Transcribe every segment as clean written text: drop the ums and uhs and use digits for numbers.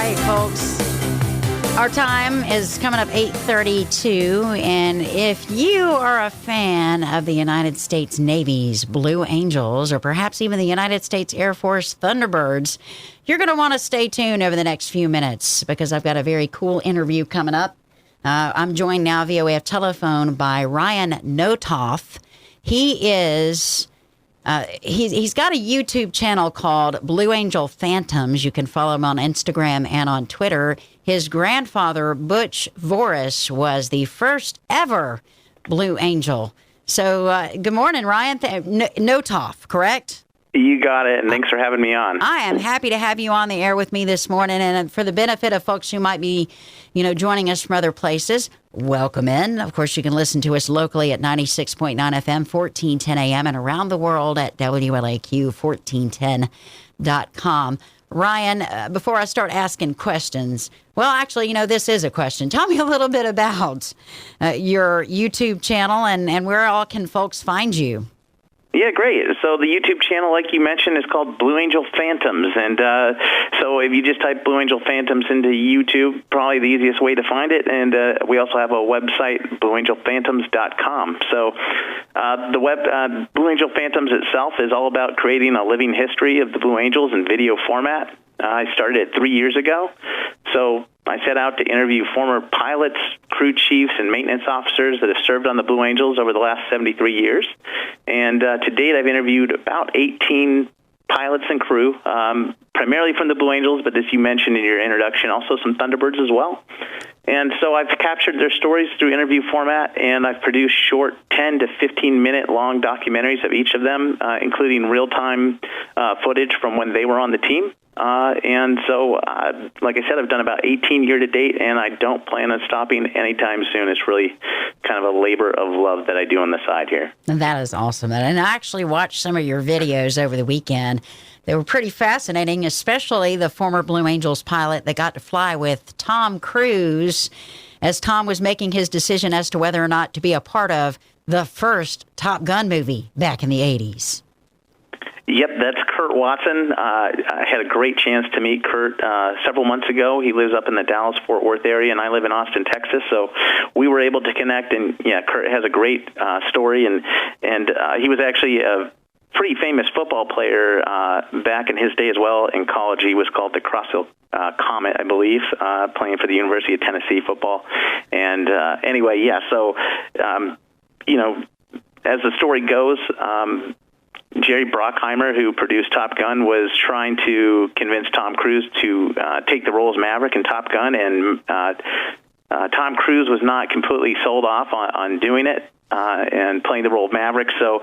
right, folks. Our time is coming up 8:32, and if you are a fan of the United States Navy's Blue Angels, or perhaps even the United States Air Force Thunderbirds, you're going to want to stay tuned over the next few minutes because I've got a very cool interview coming up. I'm joined now via way of telephone by Ryan Notoff. He is... He's got a YouTube channel called Blue Angel Phantoms. You can follow him on Instagram and on Twitter. His grandfather, Butch Voris, was the first ever Blue Angel. So, good morning, Ryan. Notoff, correct? You got it, and thanks for having me on. I am happy to have you on the air with me this morning, and for the benefit of folks who might be, joining us from other places, welcome in. Of course, you can listen to us locally at 96.9 FM, 1410 AM, and around the world at WLAQ, 1410.com. Ryan, before I start asking questions, well, actually, this is a question. Tell me a little bit about your YouTube channel and where all can folks find you? Yeah, great. So the YouTube channel, like you mentioned, is called Blue Angel Phantoms. And so if you just type Blue Angel Phantoms into YouTube, probably the easiest way to find it. And we also have a website, blueangelphantoms.com. So the web Blue Angel Phantoms itself is all about creating a living history of the Blue Angels in video format. I started it 3 years ago. So I set out to interview former pilots, crew chiefs, and maintenance officers that have served on the Blue Angels over the last 73 years. And to date, I've interviewed about 18 pilots and crew, primarily from the Blue Angels, but as you mentioned in your introduction, also some Thunderbirds as well. And so I've captured their stories through interview format, and I've produced short 10 to 15-minute long documentaries of each of them, including real-time footage from when they were on the team. And so, like I said, I've done about 18 year to date, and I don't plan on stopping anytime soon. It's really kind of a labor of love that I do on the side here. And that is awesome. And I actually watched some of your videos over the weekend. They were pretty fascinating, especially the former Blue Angels pilot that got to fly with Tom Cruise as Tom was making his decision as to whether or not to be a part of the first Top Gun movie back in the 80s. Yep, that's Kurt Watson. I had a great chance to meet Kurt several months ago. He lives up in the Dallas-Fort Worth area, and I live in Austin, Texas. So we were able to connect, and yeah, Kurt has a great story, and he was actually a pretty famous football player back in his day as well. In college, he was called the Crossville Comet, I believe, playing for the University of Tennessee football. And anyway, yeah, so, as the story goes, Jerry Bruckheimer, who produced Top Gun, was trying to convince Tom Cruise to take the role as Maverick in Top Gun, and Tom Cruise was not completely sold off on doing it and playing the role of Maverick. So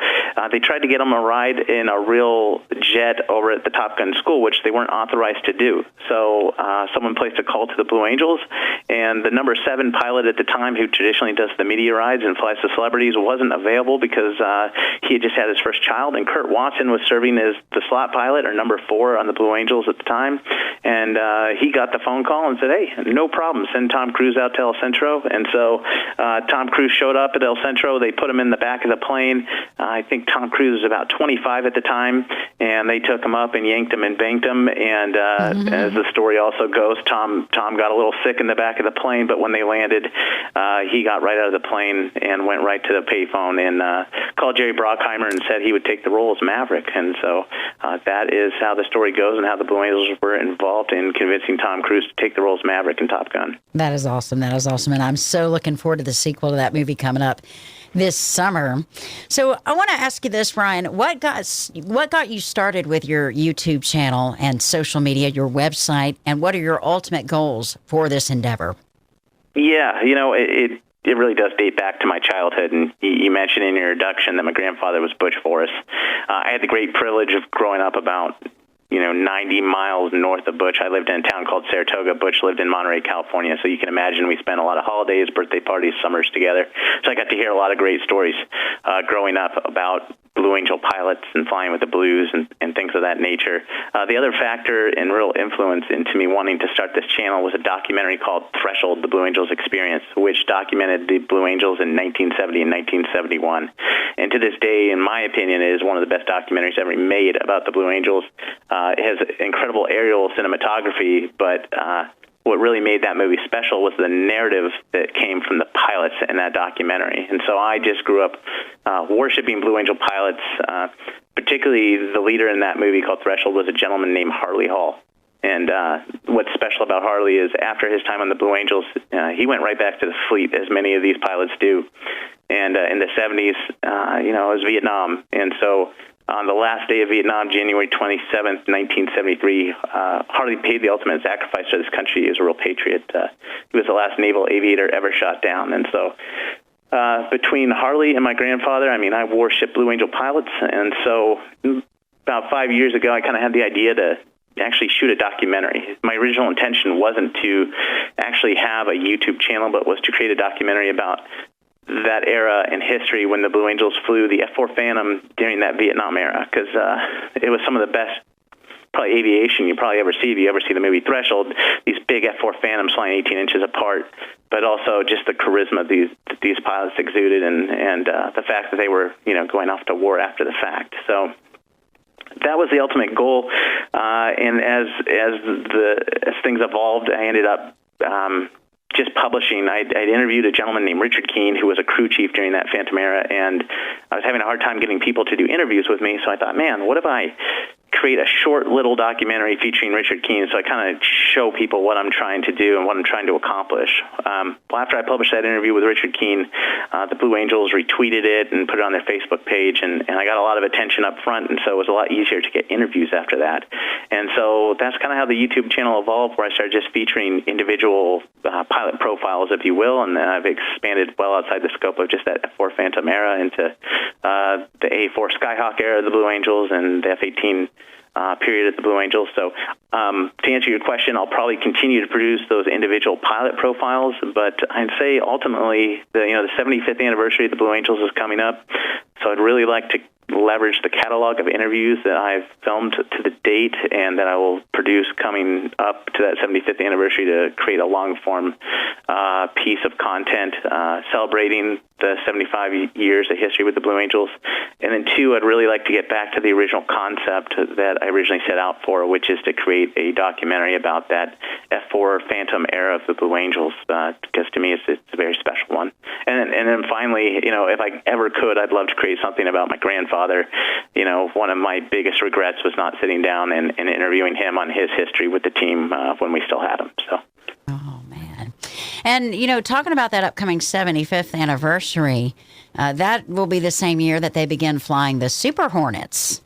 they tried to get him a ride in a real jet over at the Top Gun school, which they weren't authorized to do. So someone placed a call to the Blue Angels, and the number 7 pilot at the time, who traditionally does the media rides and flies to celebrities, wasn't available because he had just had his first child, and Kurt Watson was serving as the slot pilot, or number 4 on the Blue Angels at the time. And he got the phone call and said, hey, no problem, send Tom Cruise out to El Centro. And so Tom Cruise showed up at El Centro. They put him in the back of the plane. I think Tom Cruise was about 25 at the time, and they took him up and yanked him and banked him. And as the story also goes, Tom got a little sick in the back of the plane, but when they landed, he got right out of the plane and went right to the payphone and called Jerry Bruckheimer and said he would take the role as Maverick. And so that is how the story goes and how the Blue Angels were involved in convincing Tom Cruise to take the role as Maverick in Top Gun. That is awesome. That is awesome. And I'm so looking forward to the sequel to that movie coming up this summer. So I want to ask you this, Ryan. What got you started with your YouTube channel and social media, your website, and what are your ultimate goals for this endeavor? Yeah, it really does date back to my childhood. And you mentioned in your introduction that my grandfather was Butch Voris. I had the great privilege of growing up about 90 miles north of Butch. I lived in a town called Saratoga. Butch lived in Monterey, California. So you can imagine we spent a lot of holidays, birthday parties, summers together. So I got to hear a lot of great stories growing up about Blue Angel pilots and flying with the Blues and things of that nature. The other factor and real influence into me wanting to start this channel was a documentary called Threshold, the Blue Angels Experience, which documented the Blue Angels in 1970 and 1971. And to this day, in my opinion, it is one of the best documentaries ever made about the Blue Angels. It has incredible aerial cinematography, but what really made that movie special was the narrative that came from the pilots in that documentary. And so I just grew up worshiping Blue Angel pilots, particularly the leader in that movie called Threshold was a gentleman named Harley Hall. And what's special about Harley is after his time on the Blue Angels, he went right back to the fleet, as many of these pilots do. And in the 70s, it was Vietnam. And so on the last day of Vietnam, January 27th, 1973, Harley paid the ultimate sacrifice for this country. He was a real patriot. He was the last naval aviator ever shot down. And so between Harley and my grandfather, I worship Blue Angel pilots. And so about 5 years ago, I kind of had the idea to actually shoot a documentary. My original intention wasn't to actually have a YouTube channel, but was to create a documentary about that era in history when the Blue Angels flew the F-4 Phantom during that Vietnam era, because it was some of the best probably aviation you probably ever see if you ever see the movie Threshold. These big F-4 Phantoms flying 18 inches apart, but also just the charisma these pilots exuded and the fact that they were going off to war after the fact. So that was the ultimate goal, and as things evolved, I ended up just publishing. I'd interviewed a gentleman named Richard Keene, who was a crew chief during that Phantom era, and I was having a hard time getting people to do interviews with me, so I thought, man, what if I create a short little documentary featuring Richard Keene, so I kind of show people what I'm trying to do and what I'm trying to accomplish. Well, after I published that interview with Richard Keene, the Blue Angels retweeted it and put it on their Facebook page, and I got a lot of attention up front, and so it was a lot easier to get interviews after that. And so that's kind of how the YouTube channel evolved, where I started just featuring individual pilot profiles, if you will, and then I've expanded well outside the scope of just that F-4 Phantom era into the A-4 Skyhawk era of the Blue Angels and the F-18 period at the Blue Angels. So to answer your question, I'll probably continue to produce those individual pilot profiles, but I'd say ultimately the 75th anniversary of the Blue Angels is coming up, so I'd really like to leverage the catalog of interviews that I've filmed to the date and that I will produce coming up to that 75th anniversary to create a long-form piece of content celebrating the 75 years of history with the Blue Angels. And then two, I'd really like to get back to the original concept that I originally set out for, which is to create a documentary about that F-4 Phantom era of the Blue Angels, because to me it's a very special one. And then finally, if I ever could, I'd love to create something about my grandfather. One of my biggest regrets was not sitting down and interviewing him on his history with the team when we still had him. So. Oh, man. And, talking about that upcoming 75th anniversary, that will be the same year that they begin flying the Super Hornets.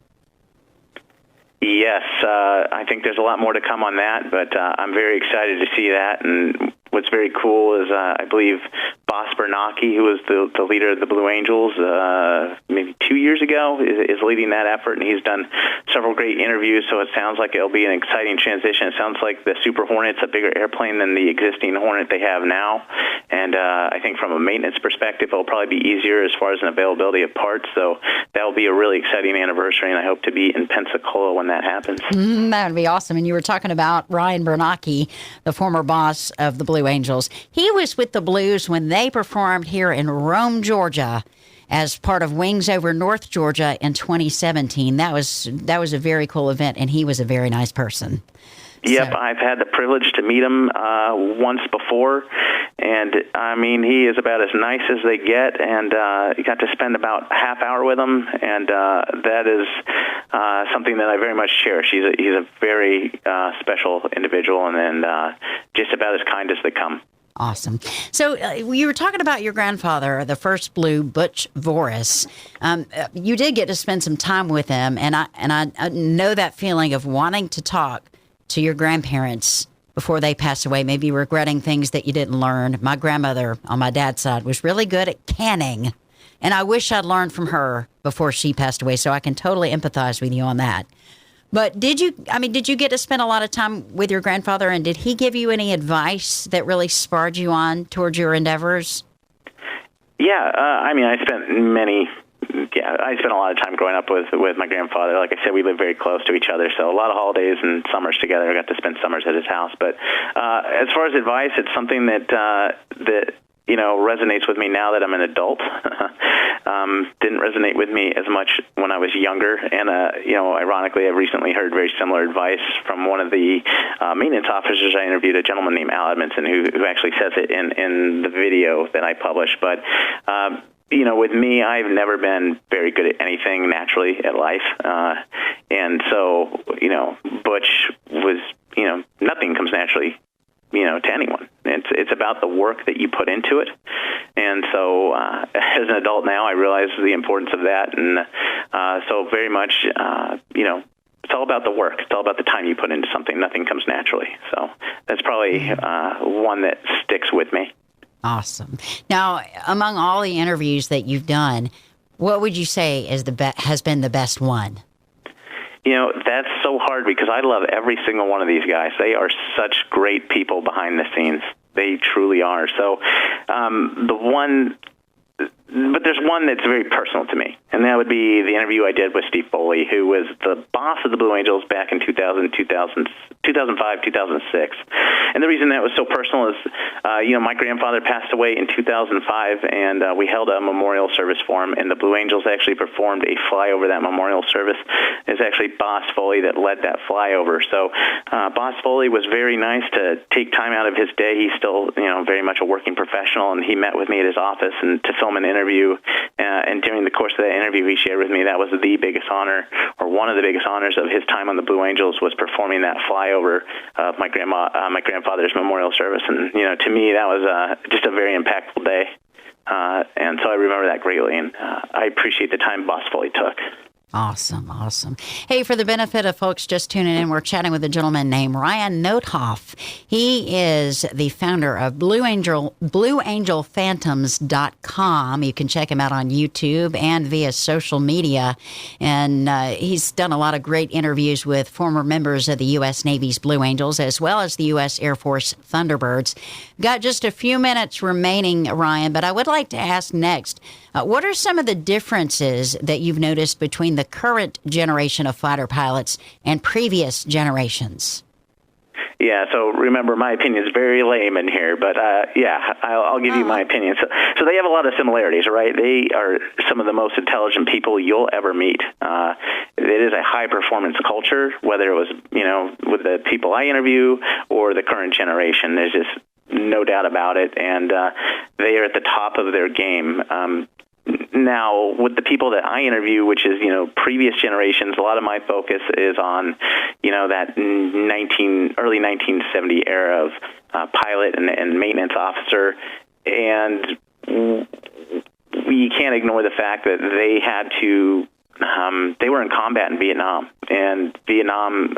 Yes, I think there's a lot more to come on that, but I'm very excited to see that. And what's very cool is I believe Boss Bernanke, who was the leader of the Blue Angels maybe 2 years ago, is leading that effort, and he's done several great interviews, so it sounds like it'll be an exciting transition. It sounds like the Super Hornet's a bigger airplane than the existing Hornet they have now, and I think from a maintenance perspective, it'll probably be easier as far as an availability of parts, so that'll be a really exciting anniversary, and I hope to be in Pensacola when that happens. That would be awesome. And you were talking about Ryan Bernanke, the former boss of the Blue Angels. He was with the Blues when they performed here in Rome, Georgia, as part of Wings Over North Georgia in 2017. That was a very cool event, and he was a very nice person. Yep, so. I've had the privilege to meet him once before, and he is about as nice as they get, and you got to spend about a half hour with him, and that is something that I very much cherish. He's a very special individual, and just about as kind as they come. Awesome. So you were talking about your grandfather, the first Blue, Butch Voris. You did get to spend some time with him, and I know that feeling of wanting to talk to your grandparents before they passed away, maybe regretting things that you didn't learn. My grandmother on my dad's side was really good at canning, and I wish I'd learned from her before she passed away, so I can totally empathize with you on that. But did you get to spend a lot of time with your grandfather, and did he give you any advice that really spurred you on towards your endeavors? Yeah, I spent many yeah, I spent a lot of time growing up with my grandfather. Like I said, we lived very close to each other, so a lot of holidays and summers together. I got to spend summers at his house. But as far as advice, it's something that resonates with me now that I'm an adult. Didn't resonate with me as much when I was younger. And, ironically, I've recently heard very similar advice from one of the maintenance officers I interviewed, a gentleman named Al Edmondson, who actually says it in the video that I published. But, with me, I've never been very good at anything naturally at life. And so, Butch was, nothing comes naturally to anyone. It's about the work that you put into it. And so as an adult now, I realize the importance of that. And so very much, it's all about the work. It's all about the time you put into something. Nothing comes naturally. So that's probably one that sticks with me. Awesome. Now, among all the interviews that you've done, what would you say has been the best one? That's so hard because I love every single one of these guys. They are such great people behind the scenes. They truly are. So but there's one that's very personal to me, and that would be the interview I did with Steve Foley, who was the boss of the Blue Angels back in 2005, 2006. And the reason that was so personal is, my grandfather passed away in 2005, and we held a memorial service for him, and the Blue Angels actually performed a flyover that memorial service. It's actually Boss Foley that led that flyover. So Boss Foley was very nice to take time out of his day. He's still, very much a working professional, and he met with me at his office and to film an interview. And during the course of that interview, he shared with me that was the biggest honor, or one of the biggest honors of his time on the Blue Angels, was performing that flyover of my grandfather's memorial service. And to me, that was just a very impactful day. And so I remember that greatly, and I appreciate the time Boss Foley took. Awesome, awesome. Hey, for the benefit of folks just tuning in, we're chatting with a gentleman named Ryan Nothoff. He is the founder of BlueAngelPhantoms.com. You can check him out on YouTube and via social media. And he's done a lot of great interviews with former members of the U.S. Navy's Blue Angels, as well as the U.S. Air Force Thunderbirds. Got just a few minutes remaining, Ryan, but I would like to ask next, what are some of the differences that you've noticed between the current generation of fighter pilots and previous generations? Yeah, so remember, my opinion is very layman here, but I'll give you my opinion. So they have a lot of similarities, right? They are some of the most intelligent people you'll ever meet. It is a high-performance culture, whether it was, with the people I interview or the current generation. There's just no doubt about it, and they are at the top of their game. Now, with the people that I interview, which is, previous generations, a lot of my focus is on, that early 1970 era of pilot and maintenance officer. And we can't ignore the fact that they had to, they were in combat in Vietnam. And Vietnam,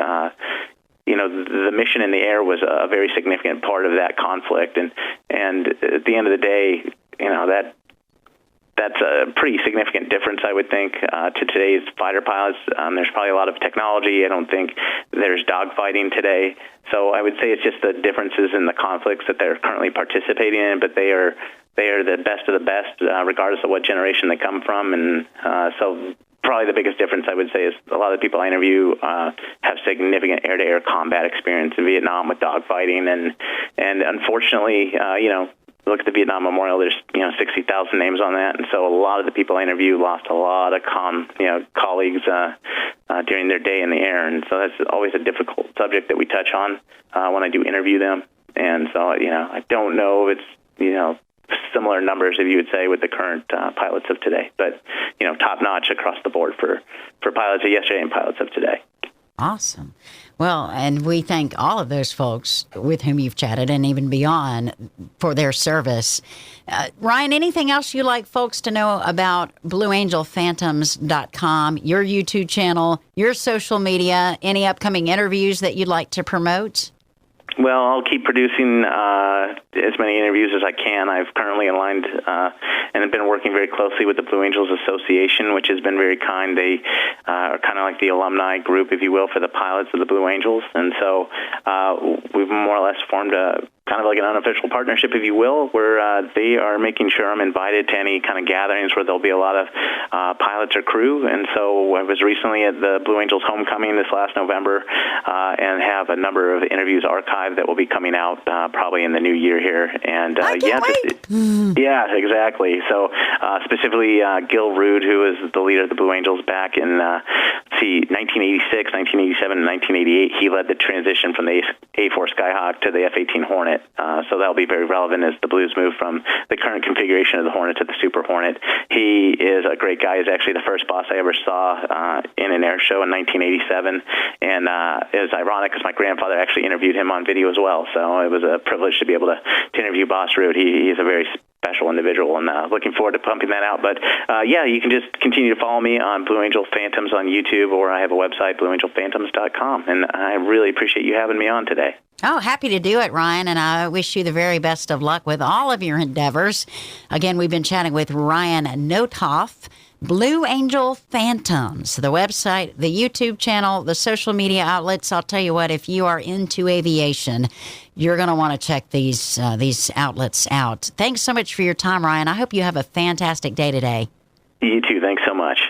the mission in the air was a very significant part of that conflict. And at the end of the day, that's a pretty significant difference, I would think, to today's fighter pilots. There's probably a lot of technology. I don't think there's dogfighting today. So I would say it's just the differences in the conflicts that they're currently participating in, but they are the best of the best, regardless of what generation they come from. And so probably the biggest difference, I would say, is a lot of the people I interview have significant air-to-air combat experience in Vietnam with dogfighting. And unfortunately, look at the Vietnam Memorial, there's 60,000 names on that, and so a lot of the people I interview lost a lot of colleagues during their day in the air, and so that's always a difficult subject that we touch on when I do interview them. And so I don't know if it's similar numbers, if you would say, with the current pilots of today, but top notch across the board for pilots of yesterday and pilots of today. Awesome. Well, and we thank all of those folks with whom you've chatted and even beyond for their service. Ryan, anything else you'd like folks to know about BlueAngelPhantoms.com, your YouTube channel, your social media, any upcoming interviews that you'd like to promote? Well, I'll keep producing as many interviews as I can. I've currently aligned and have been working very closely with the Blue Angels Association, which has been very kind. They are kind of like the alumni group, if you will, for the pilots of the Blue Angels. And so we've more or less formed a kind of like an unofficial partnership, if you will, where they are making sure I'm invited to any kind of gatherings where there'll be a lot of pilots or crew. And so I was recently at the Blue Angels homecoming this last November and have a number of interviews archived that will be coming out probably in the new year here. And yeah, exactly. So specifically Gil Rude, who is the leader of the Blue Angels back in 1986, 1987, and 1988, he led the transition from the A4 Skyhawk to the F-18 Hornet. So that'll be very relevant as the Blues move from the current configuration of the Hornet to the Super Hornet. He is a great guy. He's actually the first boss I ever saw in an air show in 1987. And it was ironic because my grandfather actually interviewed him on video as well. So it was a privilege to be able to interview Boss Rude. He's a very special individual, and looking forward to pumping that out. But yeah, you can just continue to follow me on Blue Angel Phantoms on YouTube, or I have a website, blueangelphantoms.com. And I really appreciate you having me on today. Oh, happy to do it, Ryan, and I wish you the very best of luck with all of your endeavors. Again, we've been chatting with Ryan Nothoff, Blue Angel Phantoms, the website, the YouTube channel, the social media outlets. I'll tell you what, if you are into aviation, you're going to want to check these outlets out. Thanks so much for your time, Ryan. I hope you have a fantastic day today. You too. Thanks so much.